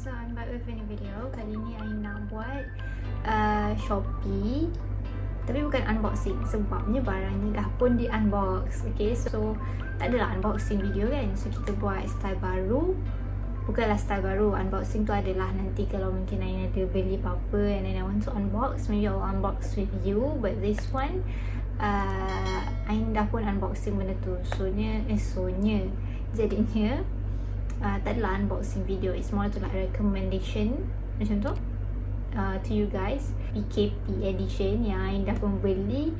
so I'm back with a new video. Kali ni I nak buat Shopee, tapi bukan unboxing sebabnya barangnya dah pun di unbox. Okay, so tak adalah unboxing video kan. So kita buat style baru. Bukanlah style baru, unboxing tu adalah nanti kalau mungkin I ada beli apa-apa and then I want to unbox, maybe I'll unbox with you. But this one I dah pun unboxing benda tu. Jadinya tak adalah unboxing video, it's more to like recommendation macam tu to you guys. PKP edition yang I dah pun beli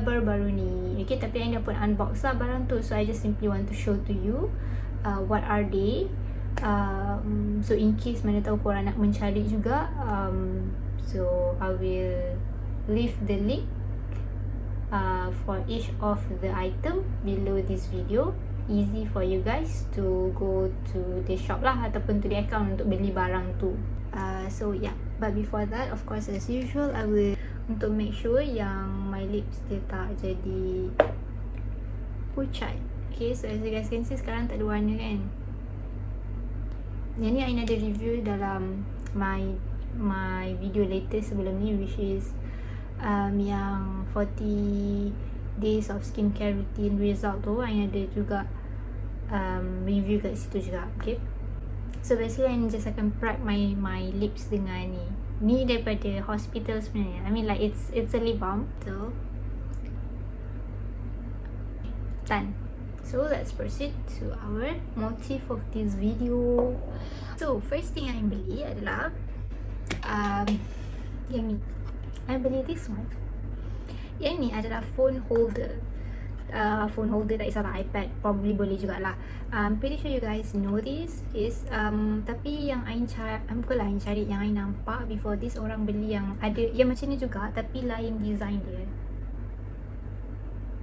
baru-baru ni. Okay, tapi I dah pun unbox lah barang tu. So I just simply want to show to you what are they. So in case mana tahu korang nak mencari juga, so I will leave the link for each of the item below this video. Easy for you guys to go to the shop lah ataupun to the account untuk beli barang tu. So yeah, but before that, of course as usual, I will untuk make sure yang my lips dia tak jadi pucat. Okay, so as you guys can see sekarang tak ada warna kan. Yang ni I ada review dalam my video latest sebelum ni, which is yang 40 days of skincare routine result tu. I ada juga review kat situ juga. Okay, so basically I just akan prep my lips dengan ni daripada hospital sebenarnya. I mean like it's a lip balm. So done. So let's proceed to our motif of this video. So first thing I beli adalah yang ni. I beli this one. Yang ni adalah phone holder. Phone holder tak kisahlah, iPad probably boleh jugalah. I'm pretty sure you guys know this is tapi yang I cari, yang I nampak before this orang beli yang ada yang macam ni juga tapi lain design dia.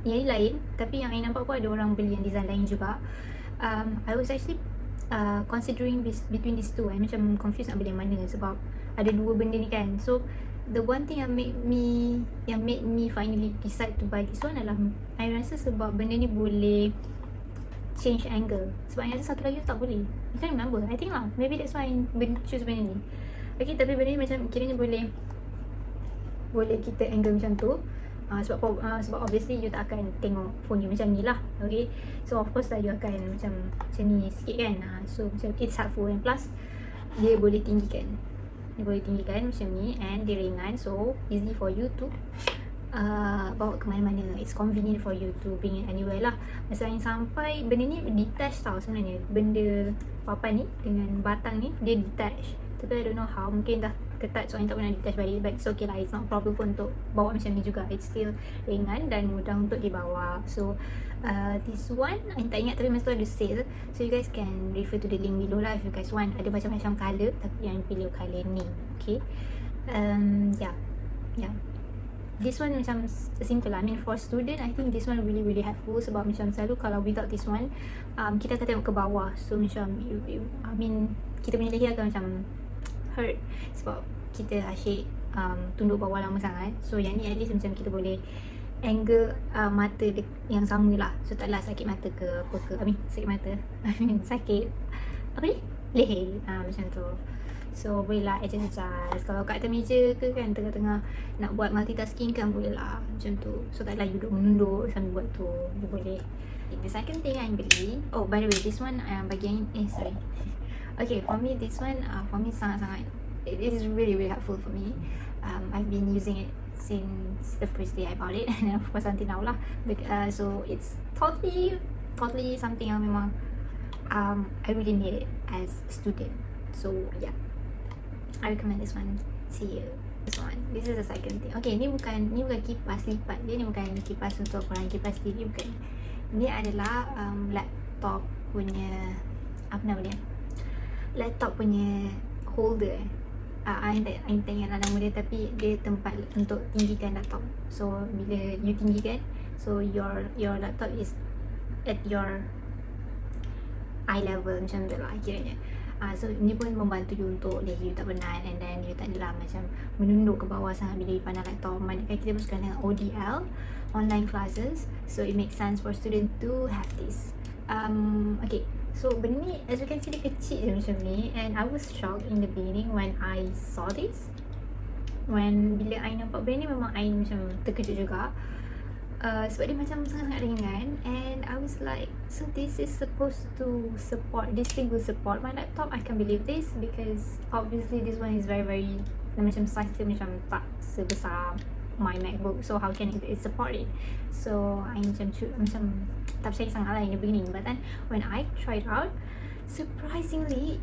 Yang ni lain, tapi yang I nampak pun ada orang beli yang design lain juga. I was actually considering between these two. I macam confused nak beli yang mana sebab ada dua benda ni kan. So the one thing yang made me finally decide to buy this one adalah I rasa sebab benda ni boleh change angle. Sebab yang ada satu lagi tu tak boleh. I can't remember, I think lah, maybe that's why I choose benda ni. Okay, tapi benda ni macam kiranya boleh kita angle macam tu. Sebab obviously you tak akan tengok phone you macam ni lah. Okay, so of course lah you akan macam ni sikit kan. So macam it's helpful, and plus dia boleh tinggikan macam ni, and dia ringan, so easy for you to bawa ke mana-mana. It's convenient for you to bring it anywhere lah. Masa yang sampai benda ni detach tau sebenarnya. Benda papan ni dengan batang ni dia detach, tapi I don't know how, mungkin dah ketat so I tak pernah detach balik. But it's okay lah, it's not problem pun untuk bawa macam ni juga. It's still ringan dan mudah untuk dibawa. So this one I tak ingat, tapi masa tu ada sale, so you guys can refer to the link below lah if you guys want. Ada macam-macam colour, tapi yang pilih colour ni. Okay, yeah. This one macam simple lah. I mean for student, I think this one really helpful. Sebab macam selalu kalau without this one, kita akan tengok ke bawah. So macam I mean kita punya leher akan macam hurt sebab kita asyik tunduk bawah lama sangat. So yang ni at least macam kita boleh angle mata yang sama lah. So taklah sakit mata ke apa ke. Sakit apa ni? Leher macam tu. So boleh lah adjust. Kalau kat atas meja ke kan, tengah-tengah nak buat multitasking kan, boleh lah macam tu. So taklah you duduk menunduk sambil buat tu, you boleh. The second thing I beli, oh by the way, this one bagian sorry. Okay, for me this one sangat-sangat, it is really helpful for me. I've been using it since the first day I bought it, and of course until now lah. So it's totally something yang memang I really need it as a student. So yeah, I recommend this one to you. This is the second thing. Okay, ni bukan kipas lipat dia, ni bukan kipas untuk korang kipas TV, bukan. Ni adalah laptop punya laptop punya holder. I tak ingat nama dia, tapi dia tempat untuk tinggikan laptop. So bila you tinggikan, so your laptop is at your eye level macam tu lah kiranya. So ni pun membantu you untuk leher you tak penat, and then you tak adalah macam menunduk ke bawah sangat bila you pandang laptop. Manakala kita pun sekarang dengan ODL, online classes, so it makes sense for student to have this. Okay, So benda ni as you can see dia kecil je macam ni, and I was shocked in the beginning when I saw this. Bila I nampak benda ni memang I macam terkejut juga. Sebab dia macam sangat-sangat ringan, and I was like, so this is supposed to support, this thing will support my laptop. I can't believe this, because obviously this one is very very macam size dia macam tak sebesar my MacBook, so how can it support it? So I macam tak percaya sangat lah in the beginning, but then when I tried out, surprisingly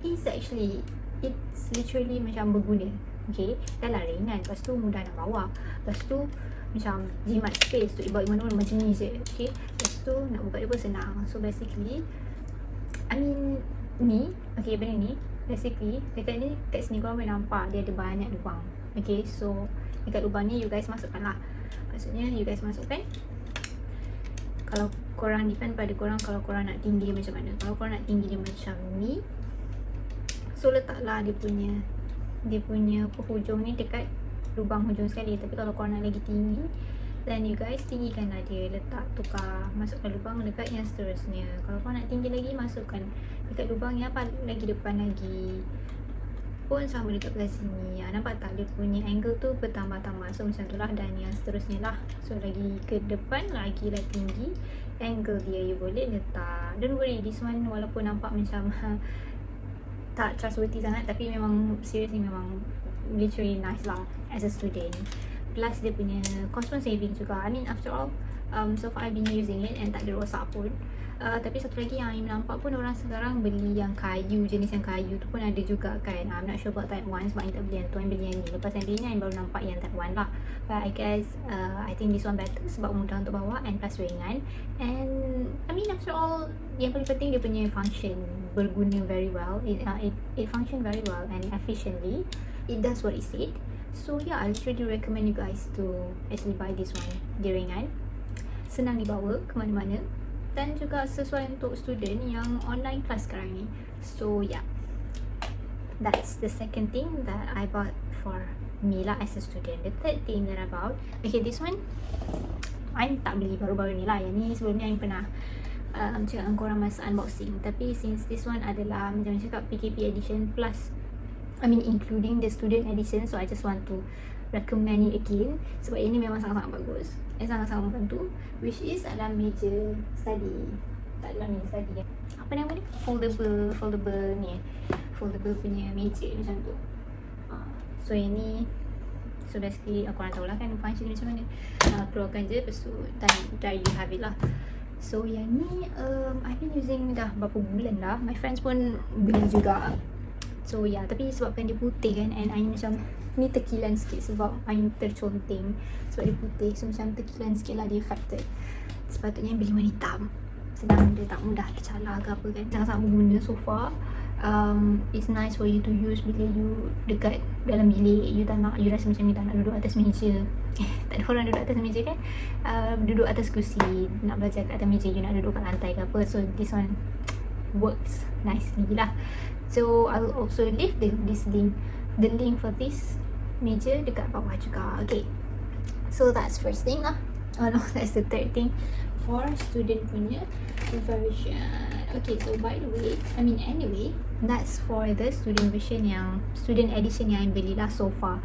it's literally macam berguna. Okay, dah lah ringan, lepas tu mudah nak bawa, lepas tu macam jimat space tu bawa mana-mana macam ni je. Okay, lepas tu nak buka dia pun senang. So basically okay, benda ni basically dekat ni, kat sini korang boleh nampak dia ada banyak lubang. Okay, so dekat lubang ni you guys masukkan lah. Maksudnya you guys masukkan, kalau korang depend pada korang, kalau korang nak tinggi macam mana. Kalau korang nak tinggi dia macam ni, so letaklah dia punya penghujung ni dekat lubang hujung sekali. Tapi kalau korang nak lagi tinggi, then you guys tinggikanlah dia, masukkan lubang dekat yang seterusnya. Kalau korang nak tinggi lagi, masukkan dekat lubang yang lagi depan lagi pun sama dekat belah sini. Nampak tak dia punya angle tu bertambah-tambah. So macam tu lah, dan yang seterusnya lah. So lagi ke depan lagi lah tinggi angle dia, you boleh letak. Don't worry, this one walaupun nampak macam tak trustworthy sangat, tapi memang seriously memang literally nice lah as a student. Plus dia punya cost pun saving juga. After all, so far I've been using it and tak ada rosak pun. Tapi satu lagi yang I nampak pun, orang sekarang beli yang kayu, jenis yang kayu tu pun ada juga kan. I'm not sure about Type 1 sebab I tak beli yang tu, I beli yang ni. Lepas yang beli ni I baru nampak yang Type 1 lah. But I guess I think this one better sebab mudah untuk bawa and plus ringan. And after all, yang paling penting dia punya function berguna very well. It function very well and efficiently. It does what it said. So yeah, I literally recommend you guys to actually buy this one. Dia ringan, senang dibawa ke mana-mana, dan juga sesuai untuk student yang online class sekarang ni. So yeah, that's the second thing that I bought for me lah as a student. The third thing that I bought, okay, this one I tak beli baru-baru ni lah. Yang ni sebelum ni I pernah cakap dengan korang masa unboxing. Tapi since this one adalah macam cakap PKP edition plus including the student edition, so I just want to recommend it again sebab ini memang sangat-sangat bagus. Sangat-sangat membantu, which is adalah meja study. Tak adalah meja study, apa nama dia? Foldable ni, foldable punya meja macam tu. So yang ni, so basically korang tahulah kan function dia macam mana. Keluarkan je, lepas tu there you have it lah. So yang ni I've been using dah berapa bulan dah. My friends pun beli juga. So yeah, tapi sebabkan dia putih kan, and I macam ni terkilan sikit sebab I terconteng sebab dia putih. So macam terkilan sikit lah, dia affected. Sepatutnya beli warna hitam, sedang dia tak mudah tercalar ke apa kan. Sangat-sangat berguna so far. It's nice for you to use bila you dekat dalam bilik, you rasa macam you tak nak duduk atas meja. Tak ada orang duduk atas meja kan, duduk atas kursi, nak belajar kat atas meja, you nak duduk kat lantai ke apa. So this one works nicely lah. So I will also leave the link for this meja dekat bawah juga. Okay, so that's first thing lah. Oh no, that's the third thing for student punya version. Okay, so by the way, anyway, that's for the student edition yang I beli lah so far.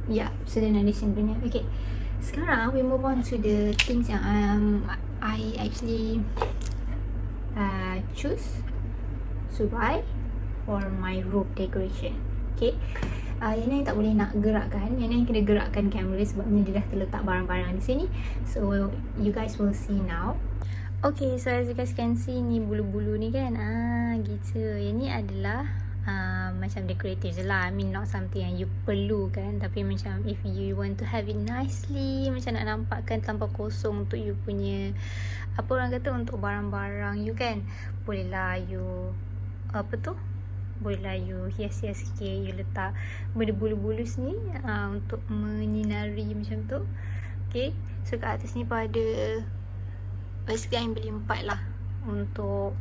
Yeah, student edition punya. Okay, sekarang we move on to the things yang I actually choose to buy for my room decoration. Okay, yang ni tak boleh nak gerakkan, yang ni kena gerakkan kamera sebabnya dia dah terletak barang-barang di sini. So you guys will see now. Okay, so as you guys can see, ni bulu-bulu ni kan, gitu. Yang ni adalah macam decorative je lah. Not something yang you perlu kan, tapi macam if you want to have it nicely, macam nak nampakkan tanpa kosong untuk you punya, apa orang kata, untuk barang-barang you kan, bolehlah you bolehlah you hias-hias sikit. You letak benda bulu-bulu sini untuk menyinari macam tu. Okay, so kat atas ni pun ada, basically I beli 4 lah untuk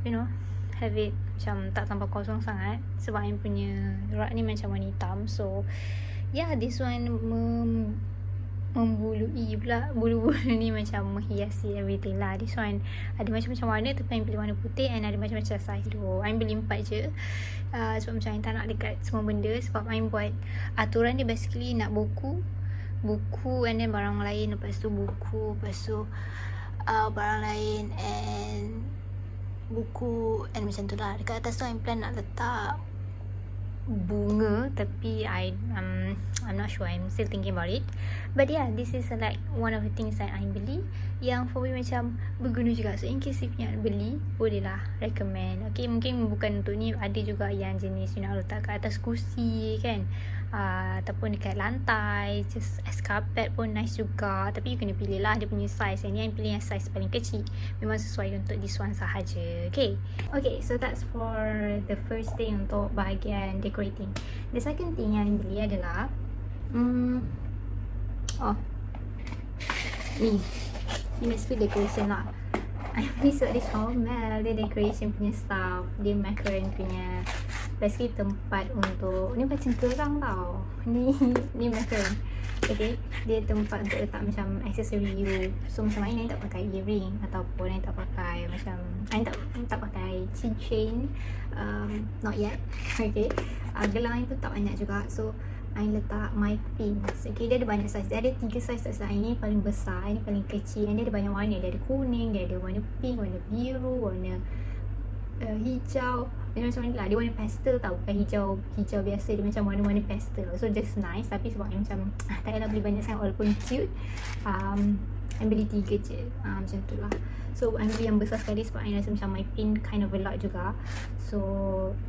have it macam tak tampak kosong sangat, sebab I punya rak ni macam warna hitam. So yeah, this one membului pula. Bulu-bulu ni macam menghiasi everything lah. This one ada macam-macam warna, tapi Ain pilih warna putih, and ada macam-macam size tu. Ain beli 4 je, sebab macam Ain tak nak dekat semua benda. Sebab Ain buat aturan dia basically nak buku, and then barang lain, lepas tu buku, lepas tu barang lain, and buku, and macam tu lah. Dekat atas tu Ain plan nak letak bunga, tapi I'm not sure, I'm still thinking about it. But yeah, this is like one of the things that I beli yang for me macam berguna juga. So in case if you nak beli, boleh lah recommend. Okay, mungkin bukan untuk ni, ada juga yang jenis you nak letak kat atas kursi kan, ataupun dekat lantai, just as carpet pun nice juga. Tapi you kena pilih lah dia punya size. Yang ni I pilih yang size paling kecil, memang sesuai untuk this one sahaja. Okay, so that's for the first thing untuk bahagian decorating. The second thing yang I beli adalah ni basically decoration lah. I beli sebab dia comel, dia decoration punya stuff, dia macaron punya basically tempat untuk, ni macam kerang tau, ni macaron. Okay, dia tempat untuk letak macam aksesori you. So macam Ain tak pakai earring, ataupun Ain tak pakai macam, Ain tak pakai chain, not yet. Okay, gelang Ain pun tak banyak juga. So Ain letak my pins. Okay, dia ada banyak size. Dia ada 3 size tak salah. Ini paling besar, ini paling kecil, dan dia ada banyak warna. Dia ada kuning, dia ada warna pink, warna biru, warna hijau. Dia macam mana lah, dia warna pastel tau, bukan hijau biasa. Dia macam warna-warna pastel. So just nice. Tapi sebab Ain macam tak payah beli banyak sangat walaupun cute, Ain beli 3 je, macam tu lah. So Ain beli yang besar sekali sebab Ain rasa macam my pin kind of a lot juga. So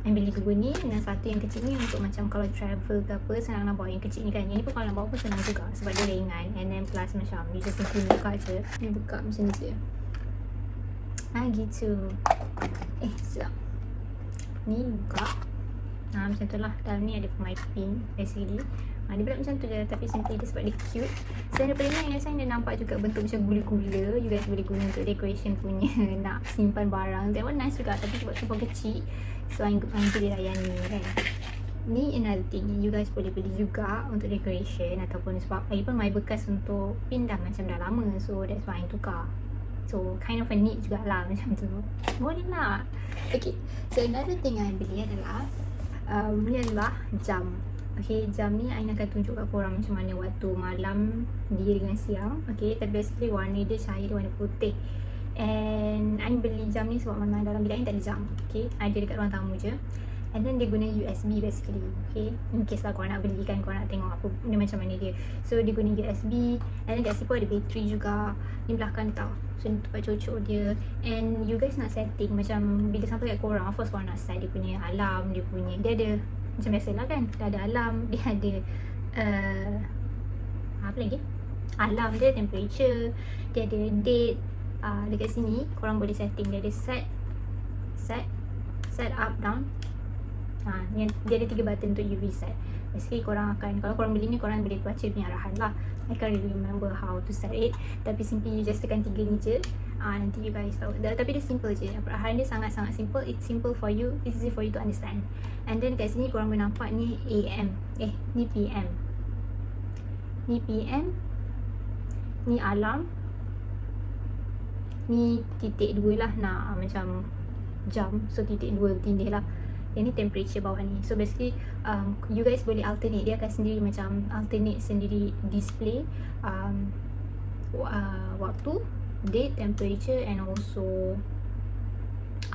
Ain beli 2 ni, dan satu yang kecil ni untuk macam kalau travel ke apa, senang nak bawa yang kecil ni kan. Yang ni pun kalau nak bawa pun senang juga sebab dia ringan, and then plus macam you just simply buka je. Ni buka macam ni je, gitu. Sekejap, ni buka, macam tu lah. Dalam ni ada my pin basically. Dia buat macam tu je, tapi simply dia sebab dia cute. So daripada ni yang saya dah nampak juga bentuk macam gula-gula. You guys boleh guna untuk decoration punya nak simpan barang. That one nice juga, tapi sebab tu pun kecil, so Ain pilih lah yang ni kan. Ni another thing, you guys boleh beli juga untuk decoration, ataupun sebab even my bekas untuk pin dah macam dah lama, so that's why Ain tukar. So kind of a need jugalah macam tu. Boleh lah. Okay, so another thing yang I beli adalah ni adalah jam. Okay, jam ni Ain akan tunjuk kat korang macam mana waktu malam dia dengan siang. Okay, tapi basically warna dia, cahaya dia warna putih. And Ain beli jam ni sebab memang dalam bilik Ain tak ada jam. Okay, ada dekat ruang tamu je. And then dia guna USB basically. Okay, in case lah korang nak beli kan, korang nak tengok apa dia macam mana dia. So dia guna USB, and then kat situ ada bateri juga. Ni belakang tau, so ni tempat cocok dia. And you guys nak setting macam bila sampai kat korang, of course korang nak set dia punya alarm, dia ada macam biasalah kan, dia ada alarm, dia ada apa lagi, alarm dia, temperature, dia ada date. Dekat sini korang boleh setting, dia ada set up, down. Dia ada 3 button untuk you reset. Basically korang akan, kalau korang beli ni, korang boleh baca punya arahan lah. I can't really remember how to set it, tapi simply you just tekan 3 ni je. Nanti you guys tahu. Tapi dia simple je, arahan dia sangat-sangat simple. It's simple for you, it's easy for you to understand. And then kat sini korang boleh nampak ni AM, ni PM, ni alarm, ni titik 2 lah, nak macam jam, so titik 2 bertindih lah. Yang ni temperature bawah ni. So basically you guys boleh alternate, dia akan sendiri macam alternate sendiri display waktu, date, temperature, and also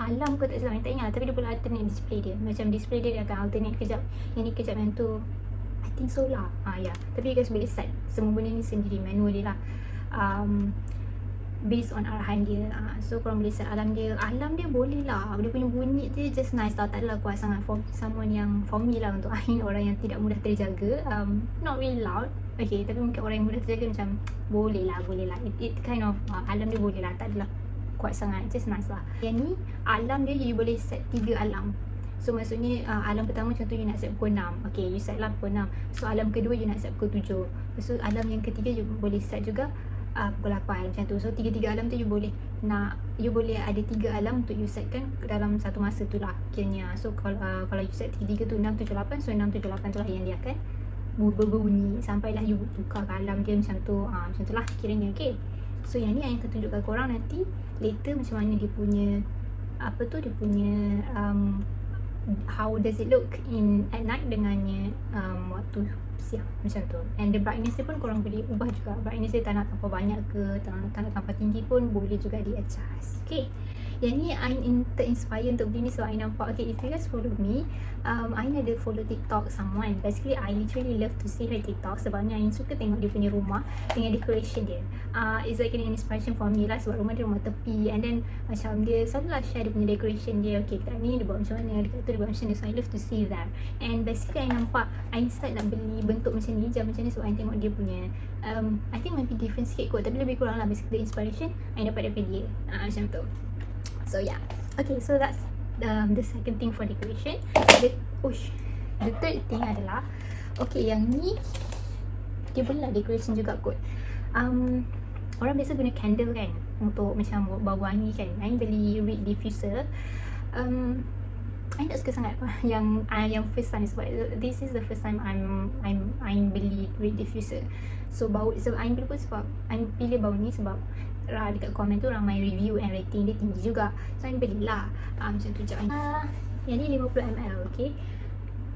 alarm ke tak salah, tak ingat. Tapi dia boleh alternate display dia. Macam display dia akan alternate kejap yang ni, kejap yang tu. I think so lah. Tapi you guys boleh set semua benda ni sendiri manually lah, based on arahan dia. So korang boleh set alarm dia. Alarm dia boleh lah, dia punya bunyi tu just nice tau. Tak adalah kuat sangat for someone yang, for me lah, untuk Ain, orang yang tidak mudah terjaga. Not really loud, okay, tapi mungkin orang yang mudah terjaga macam boleh lah. It kind of alarm dia boleh lah, tak adalah kuat sangat, just nice lah. Yang ni alarm dia, you boleh set 3 alarm. So maksudnya alarm pertama contoh you nak set pukul 6, okay, you set lah pukul 6. So alarm kedua you nak set pukul 7. So alarm yang ketiga you boleh set juga pukul 8 macam tu. So 3 alarm tu you boleh ada 3 alarm untuk you setkan dalam satu masa tu lah kiranya. So kalau you set 3 tu 6, 7, 8, so 6, 7, 8 tu lah yang dia akan berbunyi sampailah you tukar kalam dia macam tu. Macam tu lah kiranya. Okay, so yang ni I akan tunjukkan korang nanti later macam mana dia punya apa tu, dia punya how does it look in at night dengannya waktu siang macam tu. And the brightness dia pun korang boleh ubah juga. Brightness dia tak nak tambah banyak ke, tak nak tambah tinggi pun boleh juga di adjust. Okay, yang ni I terinspire untuk beli ni sebab I nampak, okay, if you guys follow me, I ada follow TikTok someone. Basically I literally love to see her TikTok sebabnya I suka tengok dia punya rumah dengan decoration dia. It's like an inspiration for me lah sebab rumah dia rumah tepi, and then macam dia selalulah share dia punya decoration dia. Okay, kat ni dia buat macam mana, dekat tu dia buat macam mana. So I love to see that. And basically I nampak I start nak beli bentuk macam ni, jam macam ni sebab I tengok dia punya I think maybe different sikit kot, tapi lebih kurang lah basically the inspiration I dapat daripada dia. Macam tu. So yeah, okay, so that's the second thing for decoration. The third thing adalah, okay, yang ni dia boleh lah decoration juga kot. Orang biasa guna candle kan untuk macam bau wangi kan. I beli reed diffuser. I tak suka sangat yang first time sebab this is the first time I'm beli reed diffuser. So bau, so I beli pun sebab I pilih bau ni sebab dekat komen tu ramai review and rating dia tinggi juga. So I belilah macam tu je. Yang ni 50ml, okay.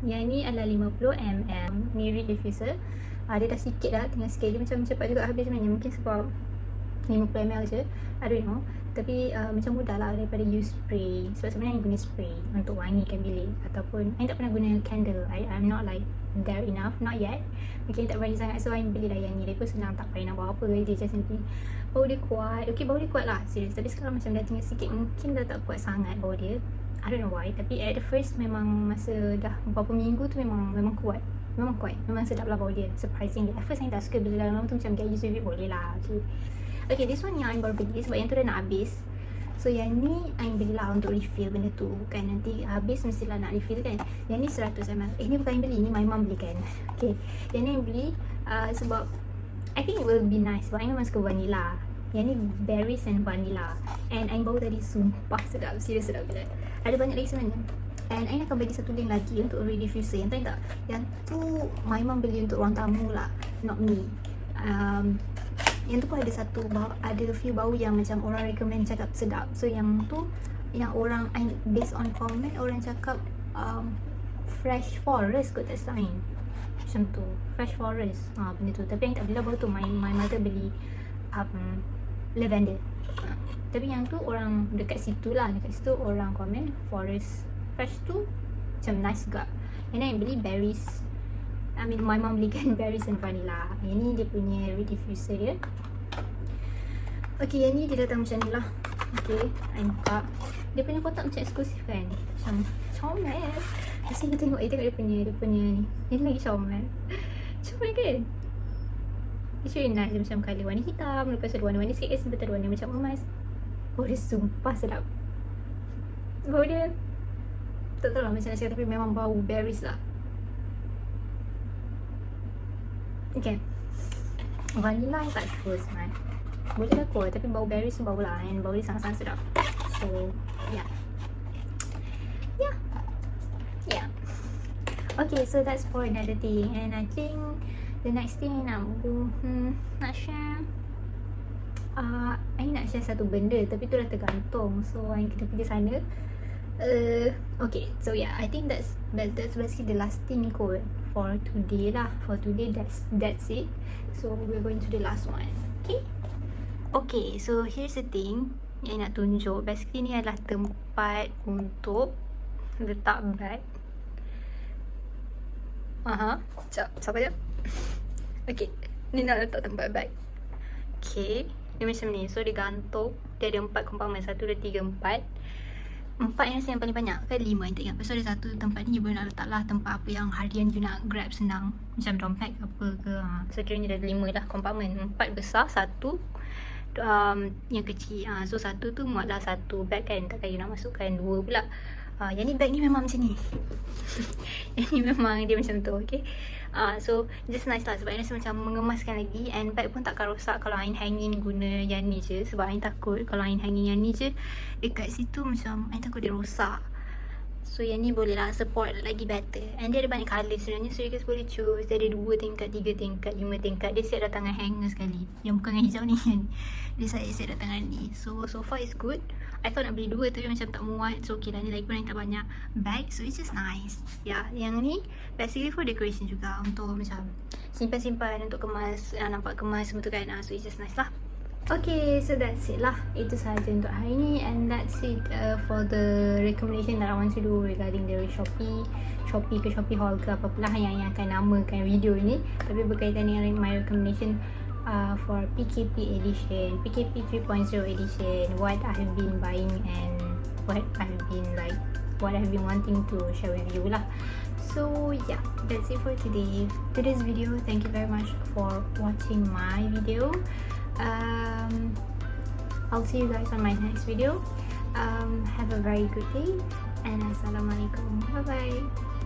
Yang ni adalah 50ml ni reed diffuser. Dia dah sikit dah, tinggal sikit. Dia macam cepat juga habis sebenarnya. Mungkin sebab 50ml je, I don't know. Tapi macam mudah lah daripada use spray. Sebab sebenarnya I guna spray untuk wangikan bilik. Ataupun I tak pernah guna candle. I'm not like there enough, not yet. Okay, tak berani sangat. So I belilah yang ni. Dia pun senang, tak payah nak buat apa. Dia just nanti bau dia kuat. Okay, bau dia kuat lah, serius. Tapi sekarang macam dah tinggal sikit, mungkin dah tak kuat sangat bau dia. I don't know why. Tapi at the first memang masa dah beberapa minggu tu memang kuat. Memang kuat. Memang sedap lah bau dia, surprisingly. At first I tak suka, bila lama tu macam get used to it, boleh lah. Okay, this one yang I baru beli sebab yang tu dah nak habis. So yang ni I belilah untuk refill benda tu kan. Nanti habis mestilah nak refill kan. Yang ni 100ml. Ni bukan I beli, ni my mum belikan. Okay, yang ni I beli sebab I think it will be nice sebab I memang suka vanilla. Yang ni berries and vanilla. And I bau tadi sumpah sedap. Serius sedap gila. Ada banyak lagi sebenarnya. And I akan bagi satu link lagi untuk reed diffuser. Yang tu tak, yang tu my mum beli untuk ruang tamu lah, not me. Yang tu pun ada satu bau, ada few bau yang macam orang recommend cakap sedap. So yang tu, yang orang based on comment, orang cakap fresh forest kot, that's lain macam tu, fresh forest benda tu. Tapi yang tak beli lah bau tu. My mother beli lavender. Tapi yang tu orang dekat situ lah, dekat situ orang komen forest fresh tu macam nice juga. And then I beli berries, I mean my mum belikan berries and vanilla. Yang ni dia punya reed diffuser dia. Okay, yang ni dia datang macam ni lah. Okay, I buka. Dia punya kotak macam eksklusif kan, macam comel. Asyik tengok dia punya ni. Ni lagi comel. Comel kan? It's really nice. Dia macam colour warna hitam, lepas ada warna-warna sikit, sebentar ada warna macam emas. Oh, dia sumpah sedap. Bau dia tak tahu lah macam nak cakap, tapi memang bau berries lah. Okay, vanilla tak suka sangat. Boleh lah kot, tapi bau berries tu bau lah. And bau dia sangat-sangat sedap. So, yeah. Okay, so that's for another thing. And I think the next thing I nak nak share, I nak share satu benda, tapi tu dah tergantung. So, I kena pergi sana. Okay, so yeah, I think that's basically the last thing kot for today lah. For today, that's it. So we're going to the last one. Okay, so here's the thing yang nak tunjuk. Basically ni adalah tempat untuk letak bag. Sekejap, sabar je. Okay, ni nak letak tempat bag. Okay, dia macam ni. So dia gantung. Dia ada 4 kompartmen, 1, 2, 3, 4. 4 yang saya paling banyak kan, 5 yang tak ingat. Lepas tu ada satu tempat ni you boleh nak letak lah tempat apa yang harian you nak grab senang, macam dompet apa ke. So kiranya ada 5 lah kompartmen. 4 besar, 1 yang kecil. So 1 tu muatlah 1 bag kan, takkan you nak masukkan 2 pula. Yang ni bag ni memang macam ni. Yang ni memang dia macam tu. Okay, so just nice lah sebab I rasa macam mengemaskan lagi. And bag pun takkan rosak kalau I hanging guna yang ni je. Sebab I takut kalau I hanging yang ni je dekat situ, macam I takut dia rosak. So yang ni boleh lah support lagi better. And dia ada banyak colour sebenarnya, so you guys boleh choose. Dia ada 2 tingkat, 3 tingkat, 5 tingkat. Dia siap datang dengan hanger sekali, yang bukan dengan hijau ni kan. Dia siap datang dengan ni. So far it's good. I thought nak beli 2 tapi macam tak muat. So okay lah, ni lagi pun tak banyak bag, so it's just nice. Ya, yang ni basically for decoration juga, untuk macam simpan-simpan, untuk kemas, nampak kemas semua tu kan. So it's just nice lah. Okay, so that's it lah. Itu sahaja untuk hari ni, and that's it for the recommendation that I want to do regarding the Shopee ke Shopee Haul ke apa-apalah yang akan namakan video ni. Tapi berkaitan dengan my recommendation for PKP edition, PKP 3.0 edition, what I have been buying and what I've been wanting to share with you lah. So yeah, that's it for today's video. Thank you very much for watching my video. I'll see you guys on my next video. Have a very good day, and assalamualaikum. Bye bye.